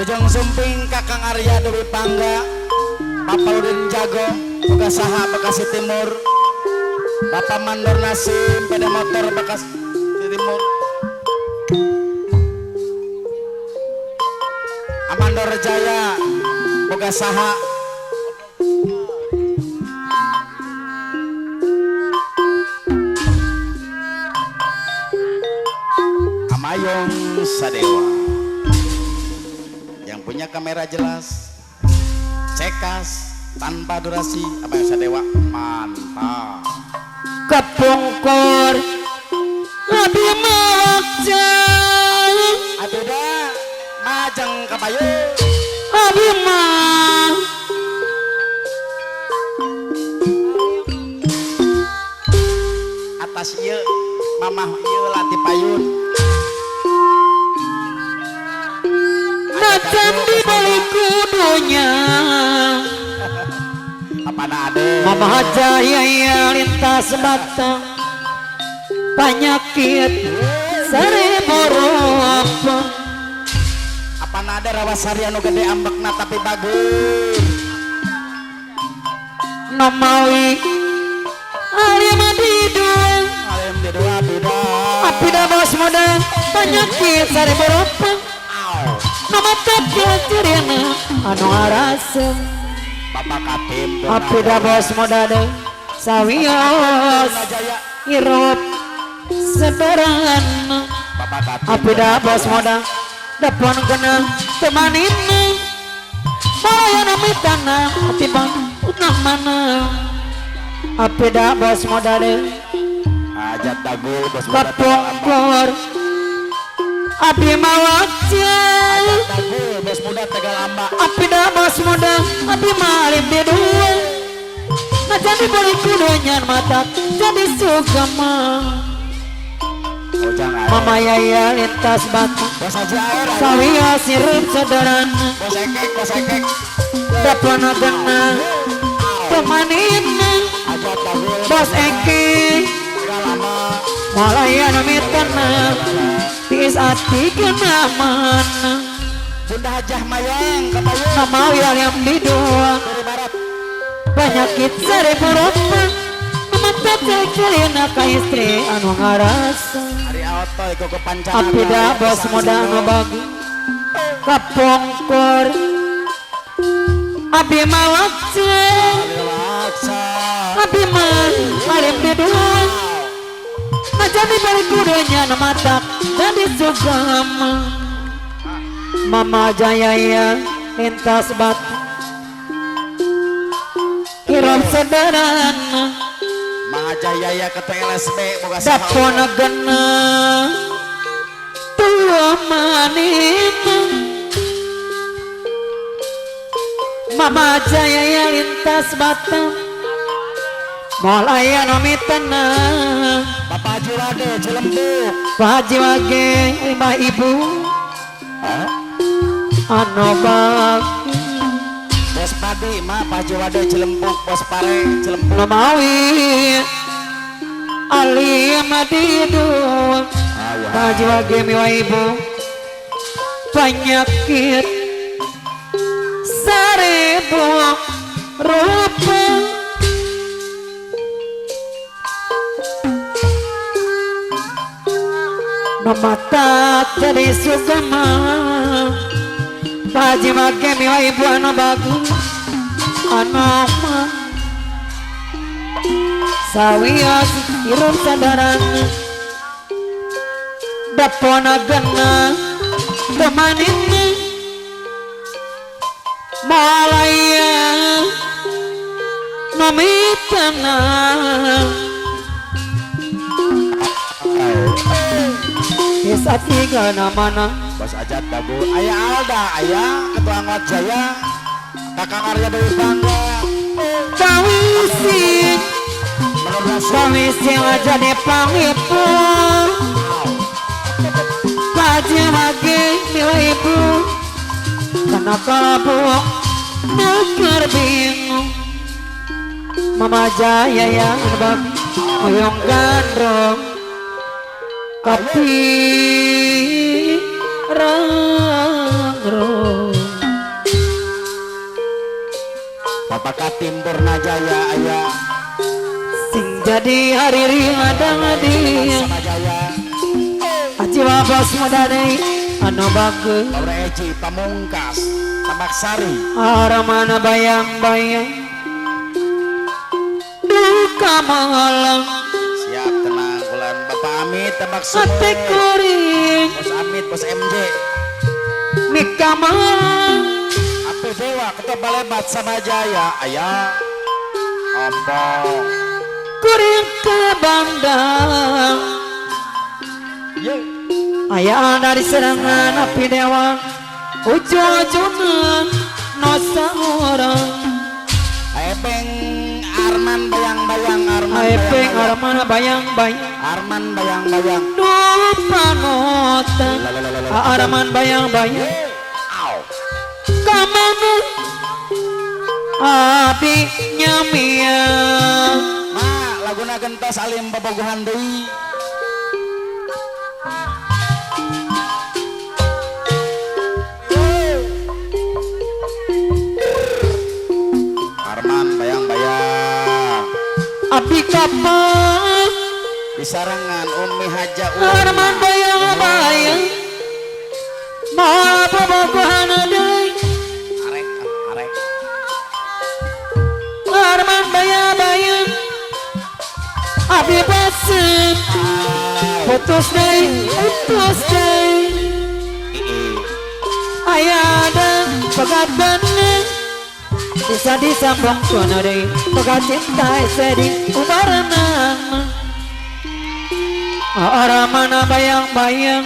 Ujung Sumping Kakang Arya Dewi Pangga Bapak Udin Jago Boga Saha Bekasi Timur Bapak Mandor Nasim Peda Motor Bekasi Timur Amandor Jaya Boga Saha Amayong Sadewa yang punya kamera jelas cekas tanpa durasi apa yang Sadewa mantap kepungkur lebih makjang abeda majeng kapayu abimah atas ieu mamah ieu lati payun najan di balik kudunya apa nade Mama Jaya lintas batang penyakit seribu rupa apa nade rawasari anu gede ambekna tapi bagus namawi alim didua alim di dua beda apida bos muda penyakit seribu rupa nama takut cirina anu arasem Bapak Katim apida bos muda deh sawios hirup sederhana Bapak Katim apida bos muda depan kena temanin saya nami tanah hati bang unah mana apida bos muda deh hajat dagul bos muda kapungkur abdi mawajah dagul bos muda tegal amba apida bos muda abdi malib di dua nah jadi balik kudunya mata jadi sugama oh jangan Mama Yaya lintas batu bos aja air sawiya sirup sederhana bos ekek depan gena temanin hajat dagul bos Eki tegal amba malaya namitana tis ati kena mana Bunda Hajah Mayang kapayu nama yang di dua dari barat penyakit seribu rupa mata cekirina ka istri anu ngarasa hari auto iku kepancangan apida bos muda anu bagus kapungkur abi mawajah laksa abi mah alim di dua nah jadi balik kudunya na mata jadi sugama Mama Jaya lintas batu hirup sederhana Mahajaya ya ketua LSB boga dapon gena tua manina Mama Jaya lintas batu malaya nomitana Bapak Haji Wade Cilembuk Pak Haji Wage lima ibu anu bakti Bos Padi mah Pak Haji Wade Cilembuk Bos Pare Cilembuk Namawi alim didu Pak Haji Wage miwa ibu penyakit seribu rupa mata jadi sugama Pak Haji Wage miwa ibu anu bagus anu mah sawios hirup sederhana dapona gena temanin malaya nomitana kisah tiga namana Bos Ajat Dabur Ayah Alda Ayah Ketua Anggota Jaya Kakang Arya Dewi Pangga Pawisi menurut Pawisi aja di pangipu Haji Wage miwa ibu karena kalabuk nuker bingung Mama Jaya yang bang Oyong gandrong Kapi rangrong apakah timbur najaya ayah sing jadi hariri ngadang dia sama jaya aji wabos madadai anu bagus Laura Eji Pamungkas Tambak Sari aramana bayang-bayang duka malam siap tenang bulan Bapak Amit Tambak Sumur ate kuring Bos Amit Bos MJ nikah malam Ape Dewa Ketua Balebat sama Jaya ayah ompong kuring ke bandang ye ayah dari serangan api dewa ujung-ujungnya nosa orang Aepeng Arman bayang-bayang Arman aepeng bayang-bayang. aramana bayang-bayang Arman bayang-bayang dupa nota araman bayang-bayang Au. kamana api nyamia Nah, laguna gentos alim bobogohan deui. Arman bayang-bayang api kapal disarangan Umi Haja araman bayang-bayang mau bobogohan deui arek arek araman bayang-bayang api basen putus deui ayah dan pegatana bisa disambung kono deui pegat cinta sedih ubarana aramana bayang-bayang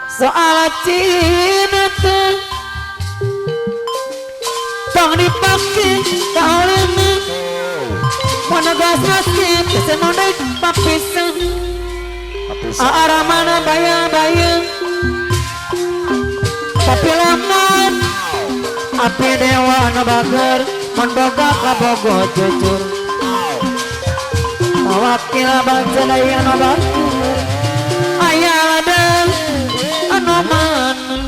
soal cinta teh tong dipake kaulana mana gas masih kesenonai papisan aramana bayang-bayang tapi lamun api dewa nu bager mun boga kabogo jujur wakil bangsa daya nu bager aya ladang anu mana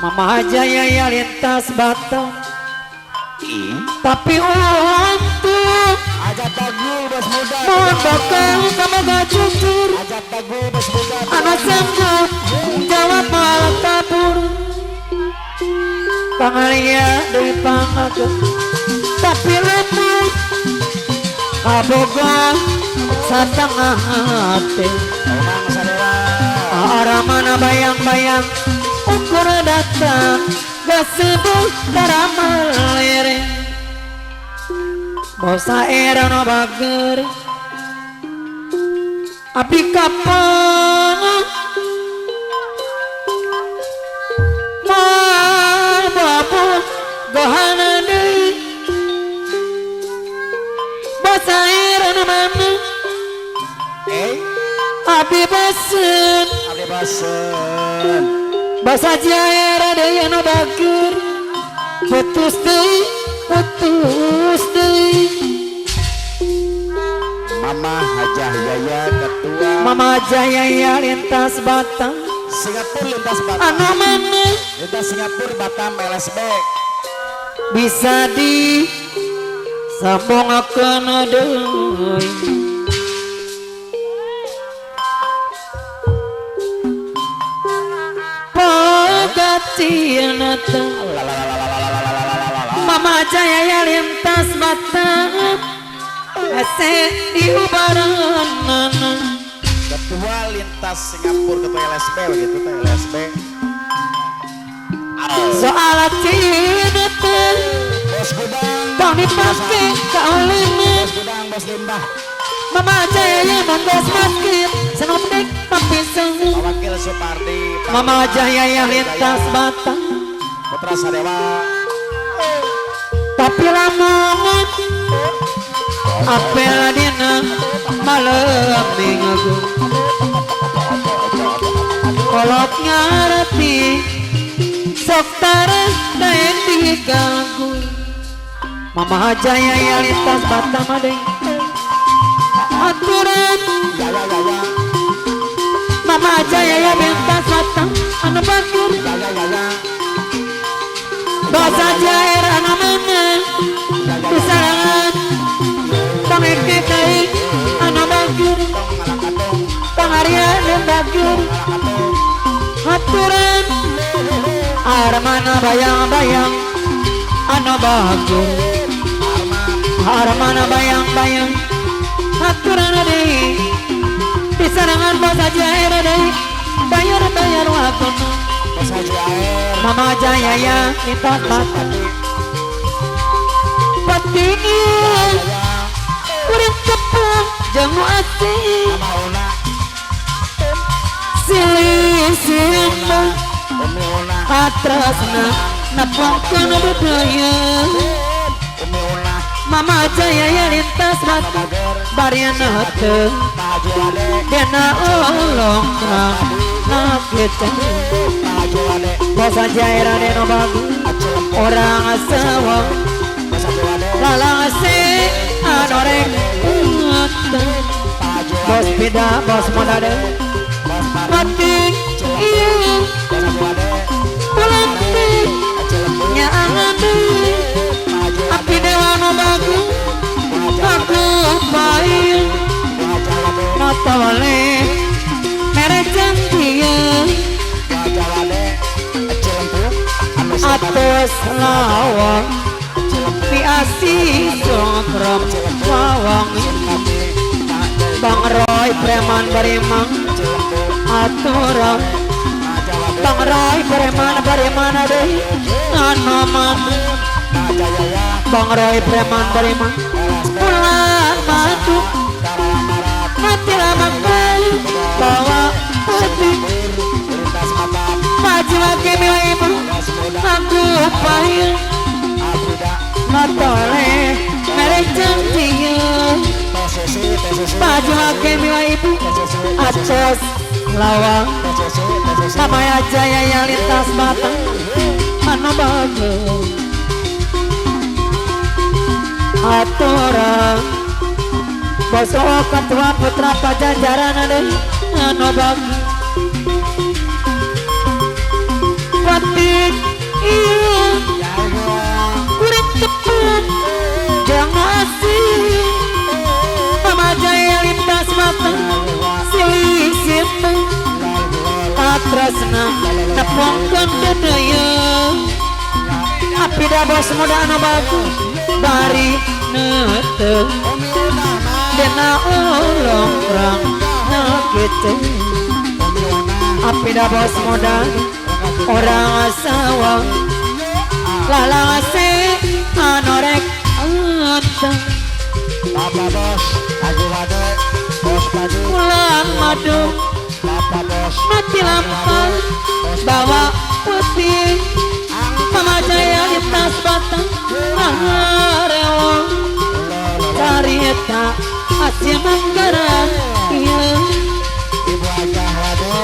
Mama Jaya ya lintas batang tapi untuk ajak tagul bos muda mun boga kabogo jujur ajak tagul bos muda anak sanggup jawab malah kabur pangalia dari pangaga tapi lemah kaboga satengah hati Orang sadera aramana bayang-bayang ukur datang gak sebut taramal lireng bosa era no bager api kapal babu gohana deui basa irana mana abi basen abdi basen basa jaera deui anu bager putus deui Mama Hajah Yaya Ketua Mama Jaya ya lintas batang Singapura lintas Batam anu mana lintas Singapura Batam LSB bisa di sambungakeun deui pagaciana teh Mama Jaya ya lintas batang ase diubaranana Ketua lintas Singapura Ketua LSB begitu teh LSB soal cina teh Bos Gudang tong dipake kaulina Bos Gudang Bos Limbah Mama Jaya manggas makin senoptek papisang Wakil Supardi Mama Jaya ya lintas batang Putra Sadewa tapi lamun apel dina malam minggu kolot ngarati sok taras daeng diganggu Mama Jaya ya lintas Batam adeng aturan Yaya Mama Jaya ya lintas Batam anu batur Yaya dosa jair baik anu bagus pangarian bagus aturan armana bayang-bayang anu bagus armana bayang-bayang aturan deui disarangan bos aja era deui bayar waktu Mama Jaya ya minta mata patingnya kuring tepung jangan asing silih-silih atrasna napangkan budaya Mama Jaya ya lintas mata bariana teu dena olong nakit bos aja era deno bagus orang asawang lalang se anorek bos beda bos modade mati iya pulang nya angade api dewa no bagus aku baik matole merek cantik atas lawang piasi sokram wawang Bang Roy preman berimang aturan Bang Roy preman deh anoman Bang Roy preman berimang pulang madu mati lama kali bawa putih maju lagi milik ibu aku payah matole merek cantik maju lagi milik ibu atas lawang sama aja yang lintas batang mana bagus aturan bosok ketua putra pajajaran ada anu bagus patik iya kuring tepat jangan asing Mama Jaya lintas mata silih-silih atrasna nepongkeun dedaya api da bos muda anu bagus bari neuteu dena olong rang nakitu api da bos muda orang asawang lalang se anorek antang Bapak bos lagi wade bos pagi pulang madu Bapak bos mati lampu bawa putih Mama Jaya di tas batang mangarewong carita asia manggaran iya Ibu aja wade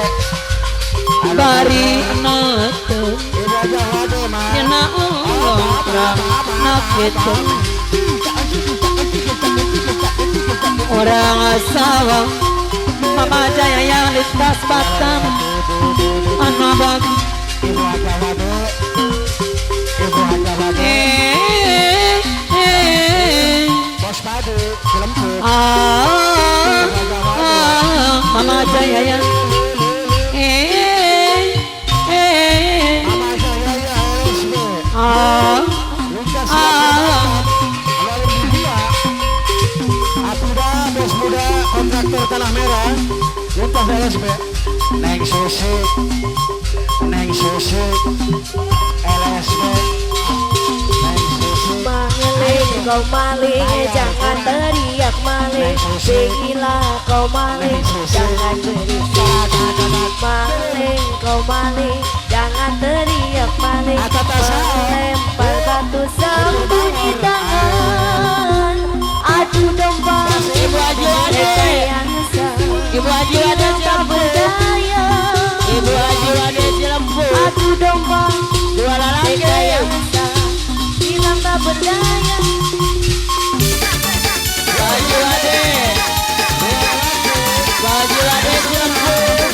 bari neuteu Ibu aja wade mah dina olong nakitu orang asawang Mama Jaya yang lintas batang anu bagus Ibu aja wade Ibu aja wade bos pagi jelemput Mama Jaya yang Mama saya ya LSB Lukas Apuda bos muda kontraktor tanah merah Lukas LSB Neng Susi LSB Neng Susi Maling kau maling jangan teriak maling bila kau maling jangan berisik maling kau maling jangan teriak maling melempar batu sembunyi tangan adu domba Ibu Haji Wade yang Ibu Haji Wade tak berdaya Ibu Haji Wade Cilempuk adu domba dua lalaki yang hilang tak berdaya. Haji Wade Haji Wade Cilempuk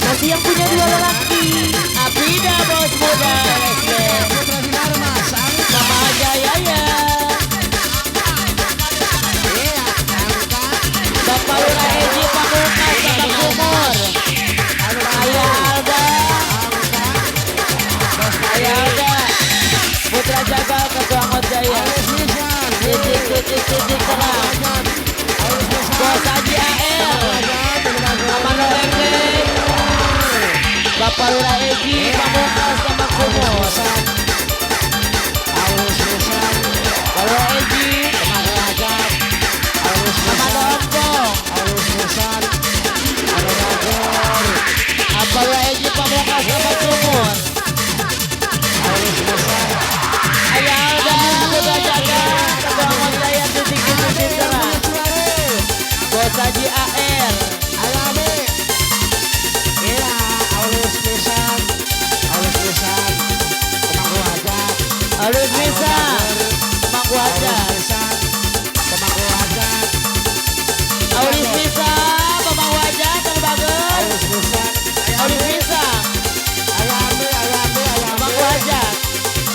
Nanti yang punya dua lelaki Abida bos muda LSB Putra Sinar Mas sama aja titik terang. Bos Haji AR, Mama Noleng, Bapak Lurah Egi, Pamungkas sama Kumur. Lurah Egi, Mama Lontong, Bapak Lurah Egi, Pamungkas sama Kumur. Ayah udah jaga, kebangun saya titik terang. Bos Haji AR, halus bisa, Mangku Hajat. Halus bisa, Mangku Hajat, terbagus. Halus bisa, Mangku Hajat.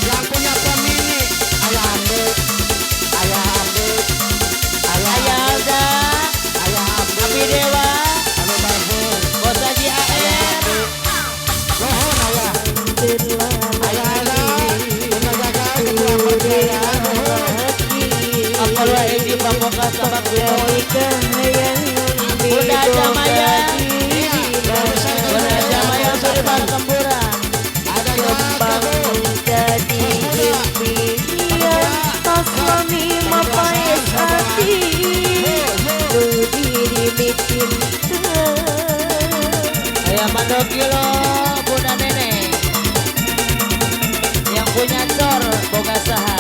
Yang punya Femini, ayah ambil, Ayah Alda, Nabi Dewa, Bos Haji AR, Apa lu Edi Pamungkas sama Kumur. Bunda Jamaya, Bunda Jamaya Suri Martempura. Jadi impian Taslami mapai hati Berdiri bikin Ayah Mandokilo, Bunda Nenek. Yang punya cor, boga saha.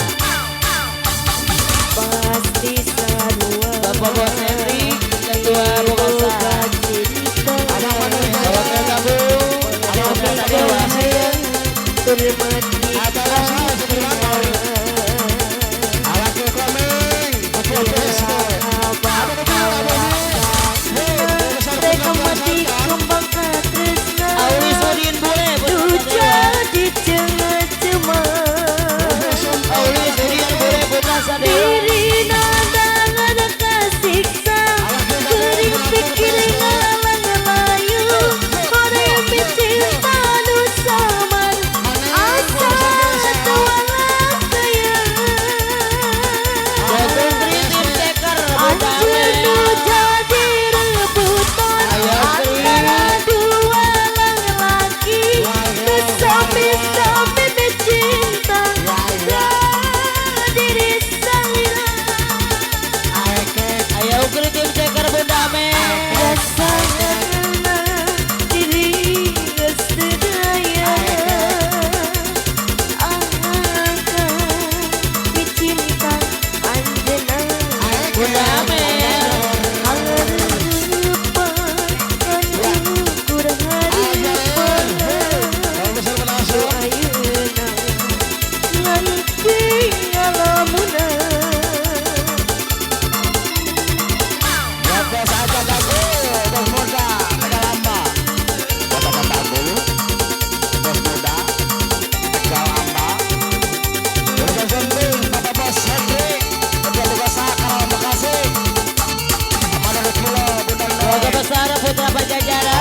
Pasti sarua Bapak Bos Henry, Ketua boga saha. Bapak Gabung, Bapak Dewa. Termati Mereka mati kembang katresna Aulis Udin Bule, Bunda Dewa. Jadi cengah-cemah Aulis Udin Bule, Bunda Dewa. Diri nada ngada kasiksa Gering pikir ngalang-ngelayu Korem cinta nusaman Asa tualang sayang Jatuh kritis teker, Bunda Anjenu jadi rebutan Antara dua laki-laki Kesami-sami bercinta Diri salira Ayo kritis teker, Bunda Me. Rasanya diri sedaya Akan dicinta Anjena Bunda Me. Keluarga besar Putra Pajajaran.